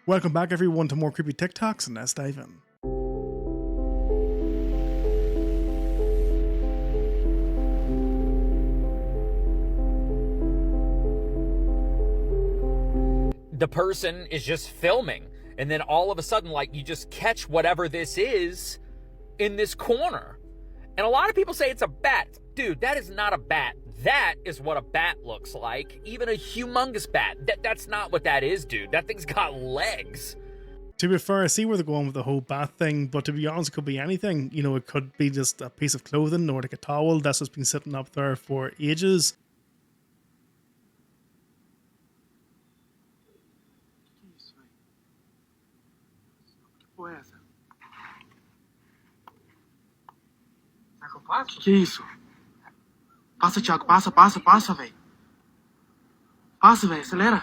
Welcome back everyone to more creepy TikToks, and let's dive in. The person is just filming, and then all of a sudden, like, you just catch whatever this is in this corner. And a lot of people say it's a bat. Dude, that is not a bat. That is what a bat looks like. Even a humongous bat. That's not what that is, dude. That thing's got legs. To be fair, I see where they're going with the whole bat thing, but to be honest, it could be anything. You know, it could be just a piece of clothing or like a towel that's just been sitting up there for ages. Que isso? Passa, Thiago, passa, velho. Passa, velho, acelera.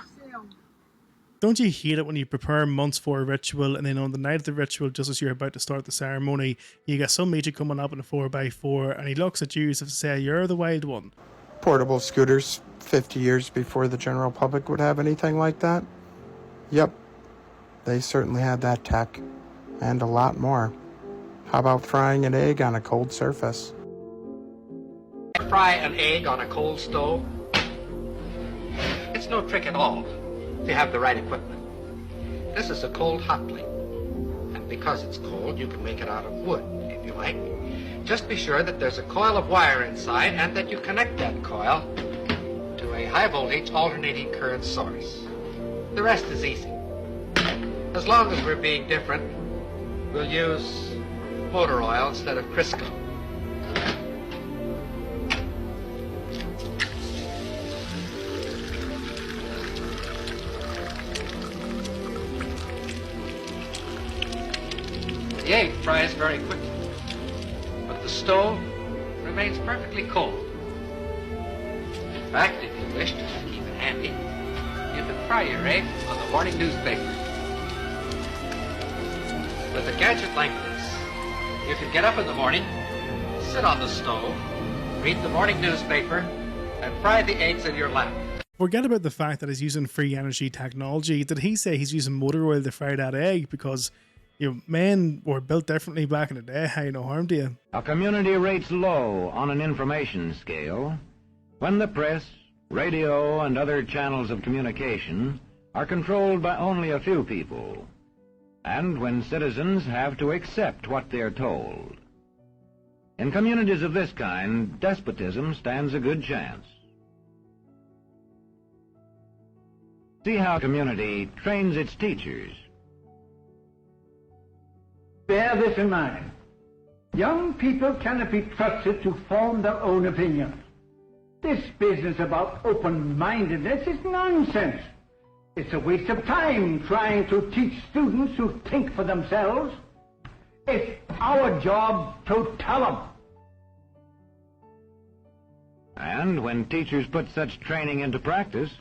Don't you hate it when you prepare months for a ritual and then on the night of the ritual, just as you're about to start the ceremony, you get some major coming up in a 4x4 and he looks at you as if to say, you're the wild one. Portable scooters 50 years before the general public would have anything like that? Yep, they certainly had that tech, and a lot more. How about frying an egg on a cold surface? Fry an egg on a cold stove? It's no trick at all if you have the right equipment. This is a cold hot plate, and because it's cold, you can make it out of wood, if you like. Just be sure that there's a coil of wire inside and that you connect that coil to a high voltage alternating current source. The rest is easy. As long as we're being different, we'll use motor oil instead of Crisco. The egg fries very quickly, but the stove remains perfectly cold. In fact, if you wish to keep it handy, you can fry your egg on the morning newspaper. With a gadget like this, you can get up in the morning, sit on the stove, read the morning newspaper, and fry the eggs in your lap. Forget about the fact that he's using free energy technology. Did he say he's using motor oil to fry that egg? Because, you know, men were built differently back in the day. How no harm to you. A community rates low on an information scale when the press, radio, and other channels of communication are controlled by only a few people, and when citizens have to accept what they're told. In communities of this kind, despotism stands a good chance. See how a community trains its teachers. Bear this in mind. Young people cannot be trusted to form their own opinions. This business about open-mindedness is nonsense. It's a waste of time trying to teach students to think for themselves. It's our job to tell them. And when teachers put such training into practice,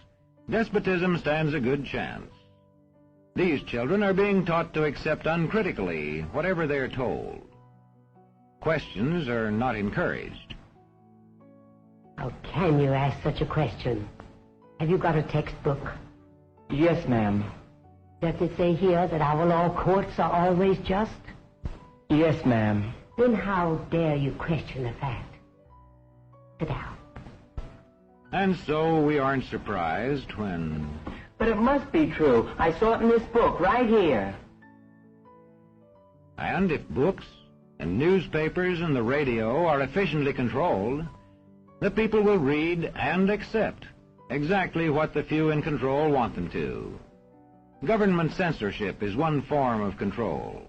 despotism stands a good chance. These children are being taught to accept uncritically whatever they're told. Questions are not encouraged. How can you ask such a question? Have you got a textbook? Yes, ma'am. Does it say here that our law courts are always just? Yes, ma'am. Then how dare you question the fact? Sit down. And so we aren't surprised when... But it must be true. I saw it in this book, right here. And if books and newspapers and the radio are efficiently controlled, the people will read and accept exactly what the few in control want them to. Government censorship is one form of control.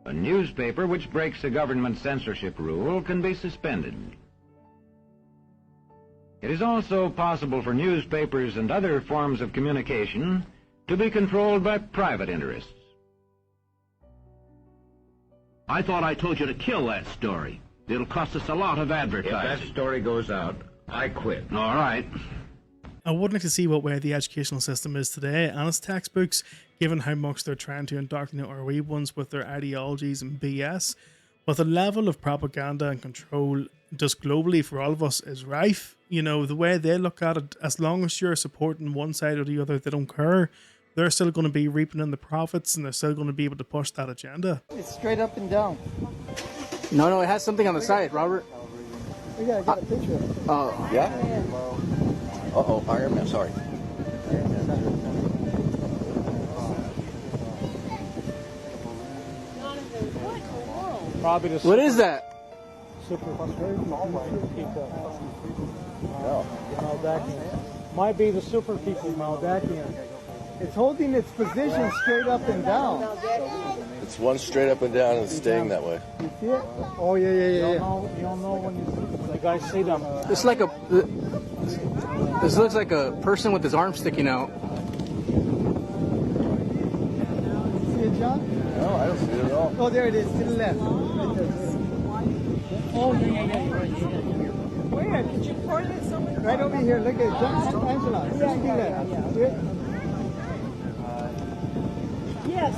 A newspaper which breaks a government censorship rule can be suspended. It is also possible for newspapers and other forms of communication to be controlled by private interests. I thought I told you to kill that story. It'll cost us a lot of advertising. If that story goes out, I quit. All right. I would like to see what way the educational system is today and its textbooks, given how much they're trying to indoctrinate our wee ones with their ideologies and BS. But the level of propaganda and control just globally for all of us is rife. You know, the way they look at it, as long as you're supporting one side or the other, they don't care. they're still going to be reaping in the profits and they're still going to be able to push that agenda. It's straight up and down. No, it has something on the side, Robert. We gotta get a picture of it. Oh, yeah? Uh-oh, Iron Man, sorry. Probably the What is that? super Maldakian. Might be the super people Maldakian. It's holding its position straight up and down. It's one straight up and down and staying that way. You see it? Oh, yeah. You don't know when the guys see them. It's like a... This looks like a person with his arm sticking out. See it, John? No, I don't see it at all. Oh, there it is, to the left. Right there. Oh, yeah. Where? Did you point it somewhere? Right over here. Look at John, Angela. See that? See it? Yes.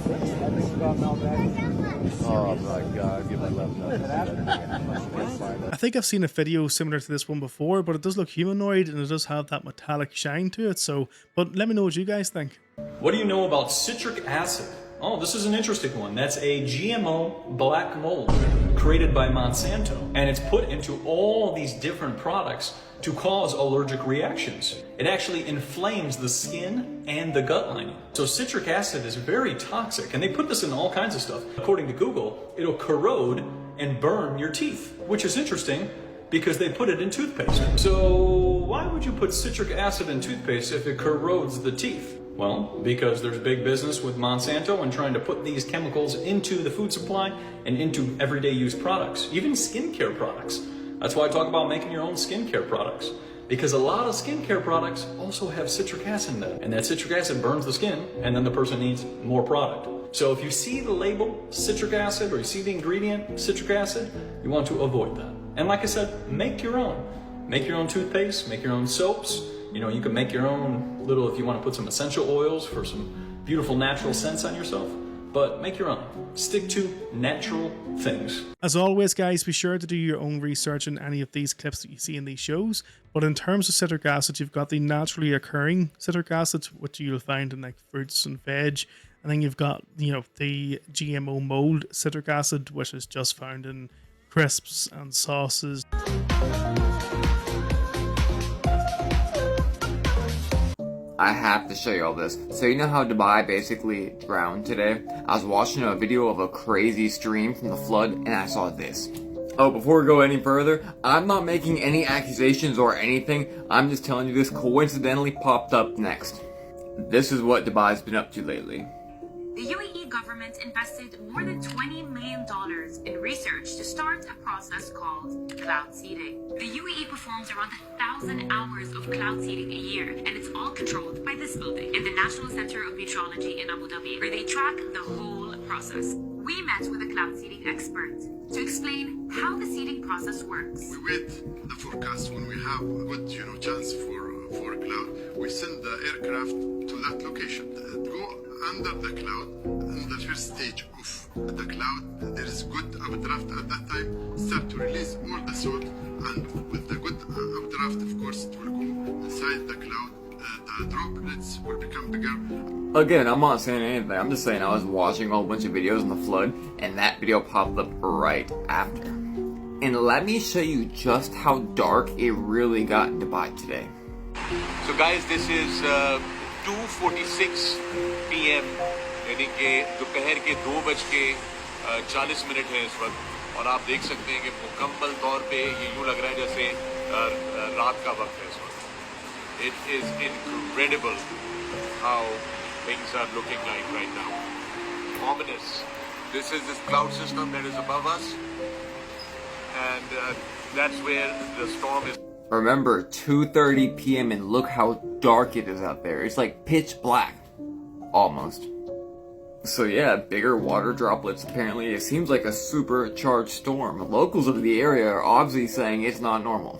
Oh my God, give my left I think I've seen a video similar to this one before, but it does look humanoid and it does have that metallic shine to it. So, but let me know what you guys think. What do you know about citric acid? Oh, this is an interesting one. That's a GMO black mold created by Monsanto, and it's put into all these different products to cause allergic reactions. It actually inflames the skin and the gut lining. So citric acid is very toxic, and they put this in all kinds of stuff. According to Google, it'll corrode and burn your teeth, which is interesting because they put it in toothpaste. So why would you put citric acid in toothpaste if it corrodes the teeth? Well, because there's big business with Monsanto and trying to put these chemicals into the food supply and into everyday use products, even skincare products. That's why I talk about making your own skincare products, because a lot of skincare products also have citric acid in them, and that citric acid burns the skin, and then the person needs more product. So if you see the label citric acid or you see the ingredient citric acid, you want to avoid that. And like I said, make your own. Make your own toothpaste, make your own soaps. You know, you can make your own little, if you want to put some essential oils for some beautiful natural scents on yourself, but make your own. Stick to natural things. As always, guys, be sure to do your own research on any of these clips that you see in these shows. But in terms of citric acid, you've got the naturally occurring citric acid, which you'll find in like fruits and veg. And then you've got, you know, the GMO mold citric acid, which is just found in crisps and sauces. I have to show you all this. So you know how Dubai basically drowned today? I was watching a video of a crazy stream from the flood and I saw this. Oh, before we go any further, I'm not making any accusations or anything. I'm just telling you this coincidentally popped up next. This is what Dubai's been up to lately. The UAE government invested more than $20 million in research to start a process called cloud seeding. The UAE performs around 1,000 hours of cloud seeding a year, and it's all controlled by this building in the National Center of Meteorology in Abu Dhabi, where they track the whole process. We met with a cloud seeding expert to explain how the seeding process works. We wait the forecast when we have a good, chance for a cloud. We send the aircraft to that location, go under the cloud, in the first stage of the cloud, there is good updraft at that time, start to release all the salt, and with the good updraft, of course, it will go inside the cloud, the droplets will become bigger. Again, I'm not saying anything, I'm just saying I was watching a whole bunch of videos on the flood, and that video popped up right after. And let me show you just how dark it really got in Dubai today. So guys, this is 2:46 PM, यानी कि दोपहर के 2:40 है इस वक्त, और आप देख सकते हैं कि मुकम्मल तौर पे ये यूँ लग रहा है जैसे रात का वक्त है इस वक्त. It is incredible how things are looking like right now. Ominous. This is this cloud system that is above us, and that's where the storm is. Remember, 2:30 PM and look how dark it is out there. It's like pitch black. Almost. So yeah, bigger water droplets apparently. It seems like a supercharged storm. Locals of the area are obviously saying it's not normal.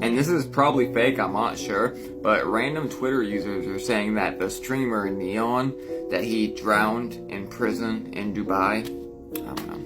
And this is probably fake, I'm not sure, but random Twitter users are saying that the streamer Neon, that he drowned in prison in Dubai. I don't know.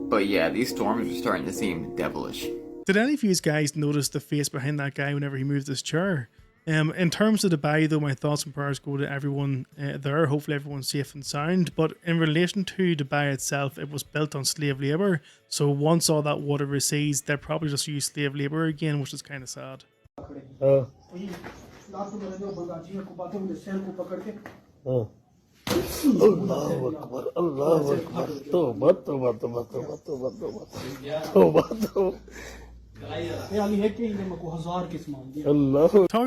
But yeah, these storms are starting to seem devilish. Did any of you guys notice the face behind that guy whenever he moved his chair? In terms of Dubai, though, my thoughts and prayers go to everyone there. Hopefully everyone's safe and sound. But in relation to Dubai itself, it was built on slave labour. So once all that water recedes, they'll probably just use slave labour again, which is kind of sad. Talking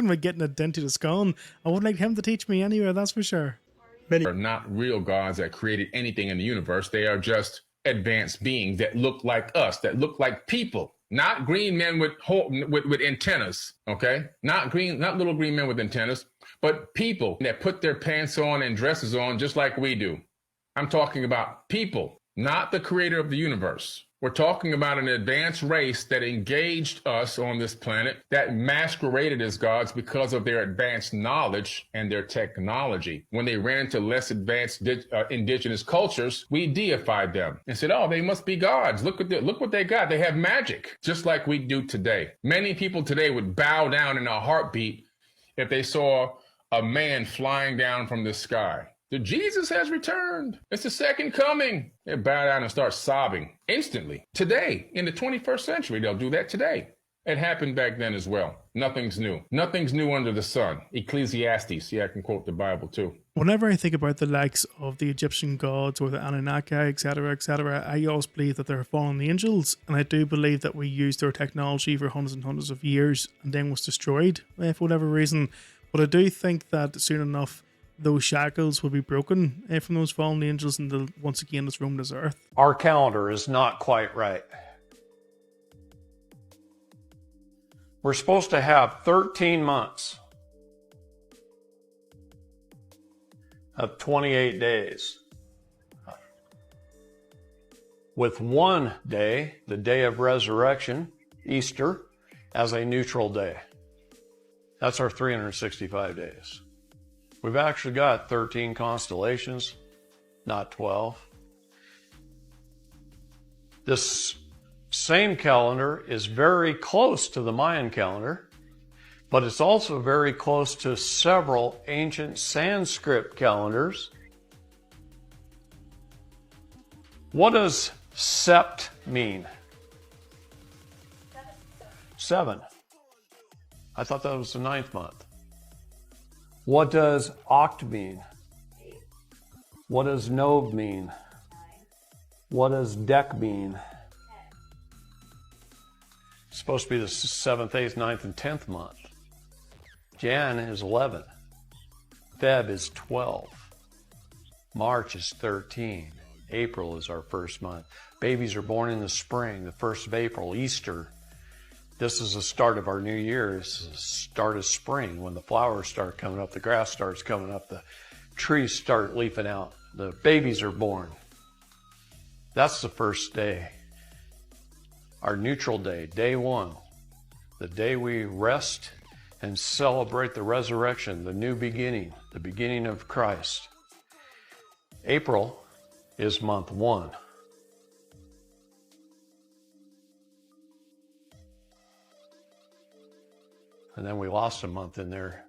about getting a dent to the skull, I would like him to teach me anyway, that's for sure. Many are not real gods that created anything in the universe. They are just advanced beings that look like us, that look like people. Not green men with antennas, okay? Not little green men with antennas, but people that put their pants on and dresses on just like we do. I'm talking about people, not the creator of the universe. We're talking about an advanced race that engaged us on this planet, that masqueraded as gods because of their advanced knowledge and their technology. When they ran into less advanced indigenous cultures, we deified them and said, oh, they must be gods. Look what they got. They have magic, just like we do today. Many people today would bow down in a heartbeat if they saw a man flying down from the sky. The Jesus has returned. It's the second coming. They bow down and start sobbing instantly. Today, in the 21st century, they'll do that today. It happened back then as well. Nothing's new. Nothing's new under the sun. Ecclesiastes. Yeah, I can quote the Bible too. Whenever I think about the likes of the Egyptian gods or the Anunnaki, etc., I always believe that they're fallen angels, and I do believe that we used their technology for hundreds and hundreds of years and then was destroyed for whatever reason. But I do think that soon enough, those shackles will be broken from those fallen angels, and they'll once again just roam this earth. Our calendar is not quite right. We're supposed to have 13 months of 28 days, with one day, the day of resurrection, Easter, as a neutral day. That's our 365 days. We've actually got 13 constellations, not 12. This same calendar is very close to the Mayan calendar, but it's also very close to several ancient Sanskrit calendars. What does sept mean? 7. I thought that was the 9th month. What does oct mean? What does nov mean? What does dec mean? It's supposed to be the 7th, 8th, 9th, and 10th month. Jan is 11. Feb is 12. March is 13. April is our first month. Babies are born in the spring, the 1st of April, Easter. This is the start of our new year. This is the start of spring, when the flowers start coming up, the grass starts coming up, the trees start leafing out, the babies are born. That's the first day. Our neutral day, day 1, the day we rest and celebrate the resurrection, the new beginning, the beginning of Christ. April is month 1. And then we lost a month in there.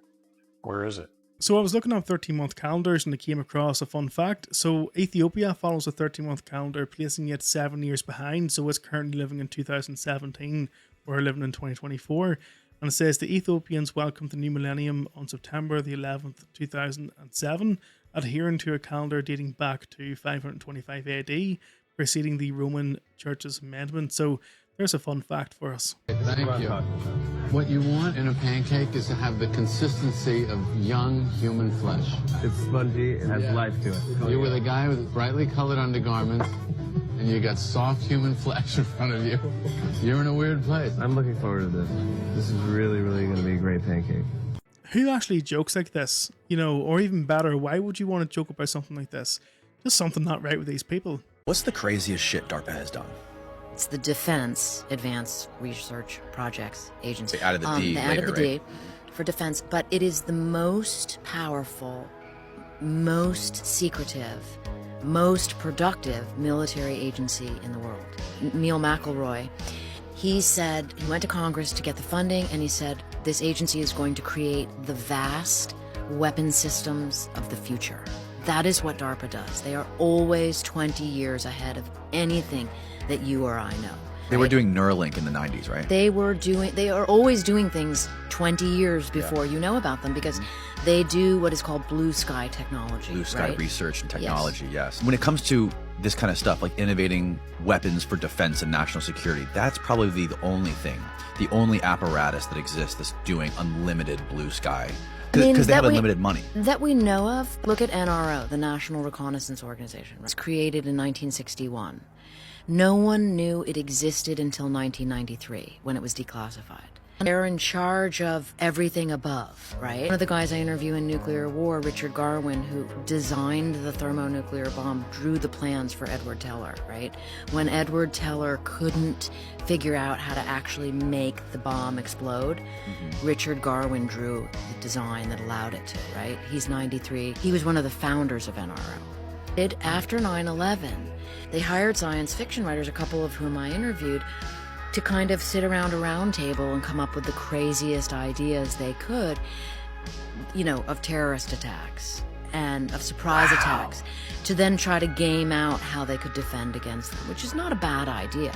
Where is it? So I was looking up 13-month calendars and I came across a fun fact. So Ethiopia follows a 13-month calendar, placing it 7 years behind. So it's currently living in 2017. We're living in 2024. And it says the Ethiopians welcomed the new millennium on September the 11th, 2007, adhering to a calendar dating back to 525 AD, preceding the Roman Church's amendment. So there's a fun fact for us. Thank you. What you want in a pancake is to have the consistency of young human flesh. It's spongy, it has life to it. You're with a guy with brightly colored undergarments, and you got soft human flesh in front of you. You're in a weird place. I'm looking forward to this. This is really, really going to be a great pancake. Who actually jokes like this? You know, or even better, why would you want to joke about something like this? Just something not right with these people. What's the craziest shit DARPA has done? It's the Defense Advanced Research Projects Agency. Out of the D out later, of the right? D for defense, but it is the most powerful, most secretive, most productive military agency in the world. Neil McElroy, he said, he went to Congress to get the funding, and he said, this agency is going to create the vast weapon systems of the future. That is what DARPA does. They are always 20 years ahead of anything that you or I know. They were doing Neuralink in the 90s, right? They are always doing things 20 years before you know about them, because they do what is called blue sky technology. Blue sky right? research and technology, yes. When it comes to this kind of stuff, like innovating weapons for defense and national security, that's probably the only thing, the only apparatus that exists that's doing unlimited blue sky. Because they have unlimited money. That we know of. Look at NRO, the National Reconnaissance Organization. It was created in 1961. No one knew it existed until 1993, when it was declassified. They're in charge of everything above, right? One of the guys I interview in Nuclear War, Richard Garwin, who designed the thermonuclear bomb, drew the plans for Edward Teller, right? When Edward Teller couldn't figure out how to actually make the bomb explode, Richard Garwin drew the design that allowed it to, right? He's 93. He was one of the founders of NRO. After 9/11, they hired science fiction writers, a couple of whom I interviewed, to kind of sit around a round table and come up with the craziest ideas they could, you know, of terrorist attacks and of surprise attacks, to then try to game out how they could defend against them, which is not a bad idea.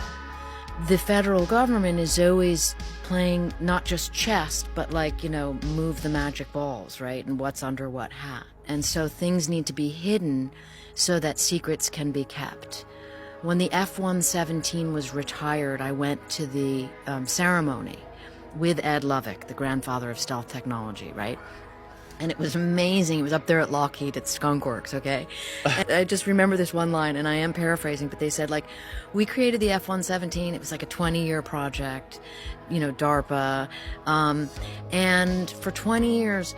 The federal government is always playing not just chess, but like, you know, move the magic balls, right? And what's under what hat. And so things need to be hidden so that secrets can be kept. When the F-117 was retired, I went to the ceremony with Ed Lovick, the grandfather of stealth technology, right? And it was amazing. It was up there at Lockheed at Skunk Works, okay? And I just remember this one line, and I am paraphrasing, but they said, like, we created the F-117. It was like a 20-year project, you know, DARPA. And for 20 years,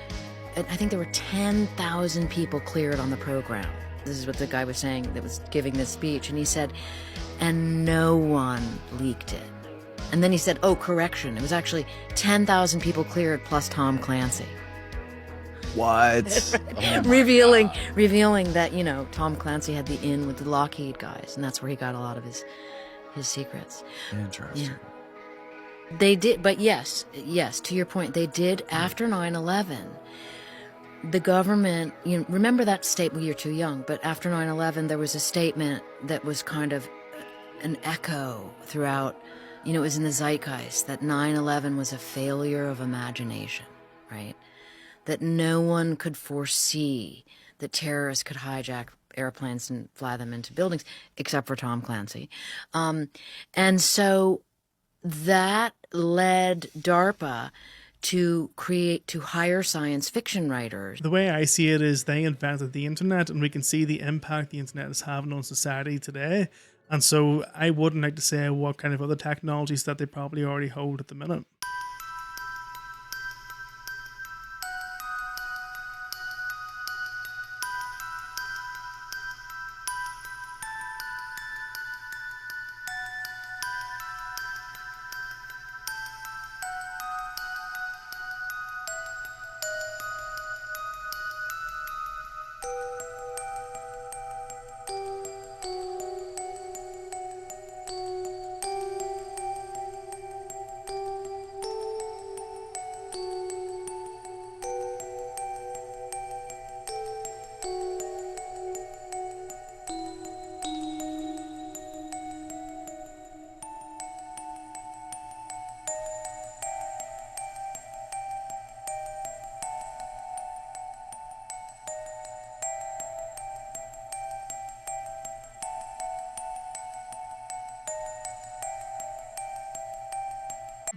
I think there were 10,000 people cleared on the program. This is what the guy was saying that was giving this speech. And he said, and no one leaked it. And then he said, oh, correction. It was actually 10,000 people cleared plus Tom Clancy. What? Oh revealing that, you know, Tom Clancy had the in with the Lockheed guys. And that's where he got a lot of his secrets. Interesting. Yeah. They did, but yes, to your point, they did after 9/11. The government, you know, remember that statement, well, you're too young, but after 9/11, there was a statement that was kind of an echo throughout, you know, it was in the zeitgeist, that 9/11 was a failure of imagination, right? That no one could foresee that terrorists could hijack airplanes and fly them into buildings, except for Tom Clancy. And so that led DARPA to hire science fiction writers. The way I see it is they invented the internet, and we can see the impact the internet is having on society today. And so I wouldn't like to say what kind of other technologies that they probably already hold at the minute.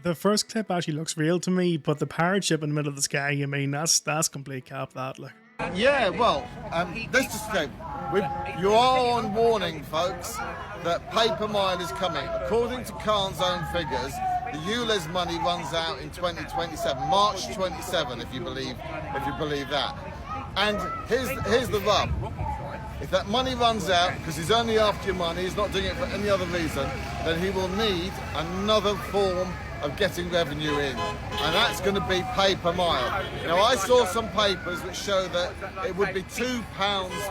The first clip actually looks real to me, but the pirate ship in the middle of the sky, you mean, that's complete cap, that, like. Yeah, well, let's just say, you are on warning, folks, that paper mine is coming. According to Khan's own figures, the ULEZ money runs out in 2027, March 27, if you believe that. And here's the rub. If that money runs out, because he's only after your money, he's not doing it for any other reason, then he will need another form of getting revenue in, and that's going to be paper mile. Now, I saw some papers which show that it would be £2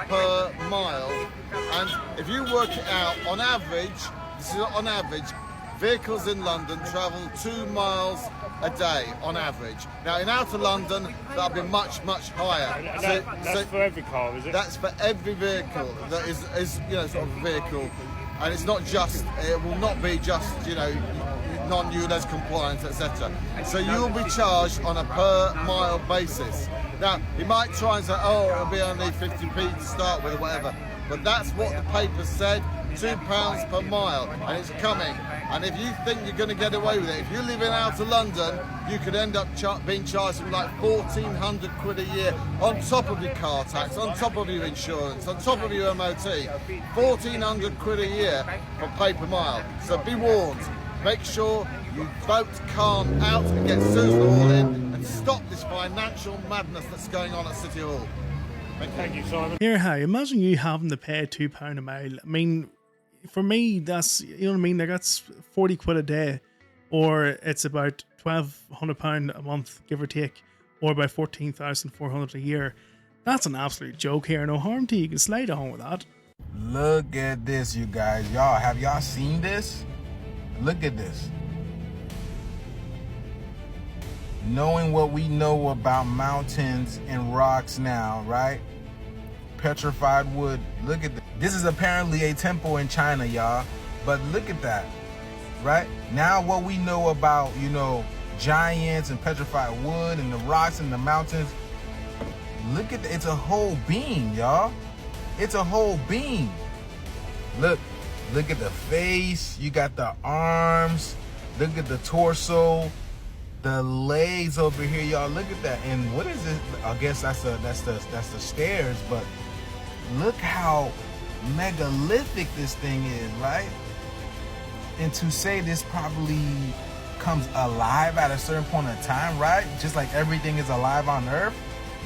per mile, and if you work it out, on average, this is on average, vehicles in London travel 2 miles a day on average. Now in outer London, that'll be much, much higher. That's for every car, is it? That's for every vehicle that is you know, sort of a vehicle. And it's not just, it will not be just, you know, non-ULEZ compliance, etc. So you'll be charged on a per mile basis. Now, you might try and say, oh, it'll be only 50p to start with or whatever, but that's what the paper said, £2 per mile, and it's coming. And if you think you're going to get away with it, if you live in outer London, you could end up being charged with like 1,400 quid a year on top of your car tax, on top of your insurance, on top of your MOT. 1,400 quid a year for pay per mile. So be warned. Make sure you vote calm out and get Susan all in and stop this financial madness that's going on at City Hall. Thank you, Simon. Here, hi. Imagine you having to pay £2 a mile. I mean, for me, that's, you know what I mean? Like, that's 40 quid a day, or it's about £1,200 a month, give or take, or about 14,400 a year. That's an absolute joke here. No harm to you. You can slide on with that. Look at this, you guys. Have y'all seen this? Look at this. Knowing what we know about mountains and rocks now, right? Petrified wood. Look at this. This is apparently a temple in China, y'all. But look at that, right? Now what we know about, you know, giants and petrified wood and the rocks and the mountains. Look at it's a whole beam, y'all. It's a whole beam. Look at the face. You got the arms. Look at the torso. The legs over here, y'all. Look at that. And what is it? I guess that's the stairs. But look how megalithic this thing is, right? And to say this probably comes alive at a certain point in time, right? Just like everything is alive on Earth.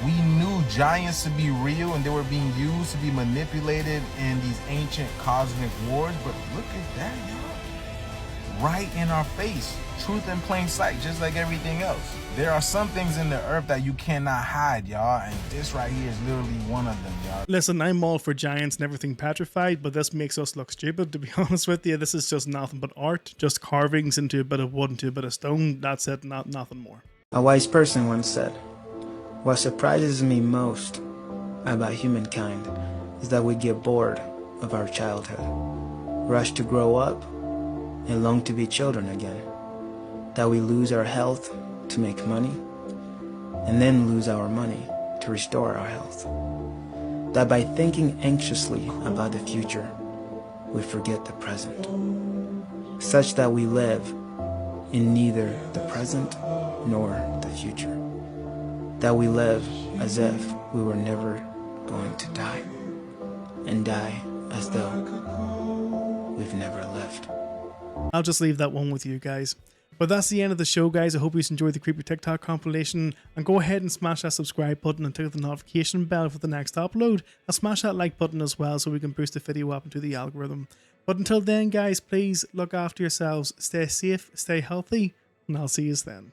We knew giants to be real and they were being used to be manipulated in these ancient cosmic wars, but look at that, y'all. Right in our face. Truth in plain sight, just like everything else. There are some things in the earth that you cannot hide, y'all, and this right here is literally one of them, y'all. Listen, I'm all for giants and everything petrified, but this makes us look stupid, to be honest with you. This is just nothing but art, just carvings into a bit of wood, into a bit of stone. That's it, nothing more. A wise person once said, "What surprises me most about humankind is that we get bored of our childhood, rush to grow up, and long to be children again. That we lose our health to make money, and then lose our money to restore our health. That by thinking anxiously about the future, we forget the present, such that we live in neither the present nor the future. That we live as if we were never going to die, and die as though we've never lived." I'll just leave that one with you guys. But that's the end of the show, guys. I hope you enjoyed the Creepy TikTok compilation, and go ahead and smash that subscribe button and click the notification bell for the next upload, and smash that like button as well so we can boost the video up into the algorithm. But until then, guys, please look after yourselves, stay safe, stay healthy, and I'll see you then.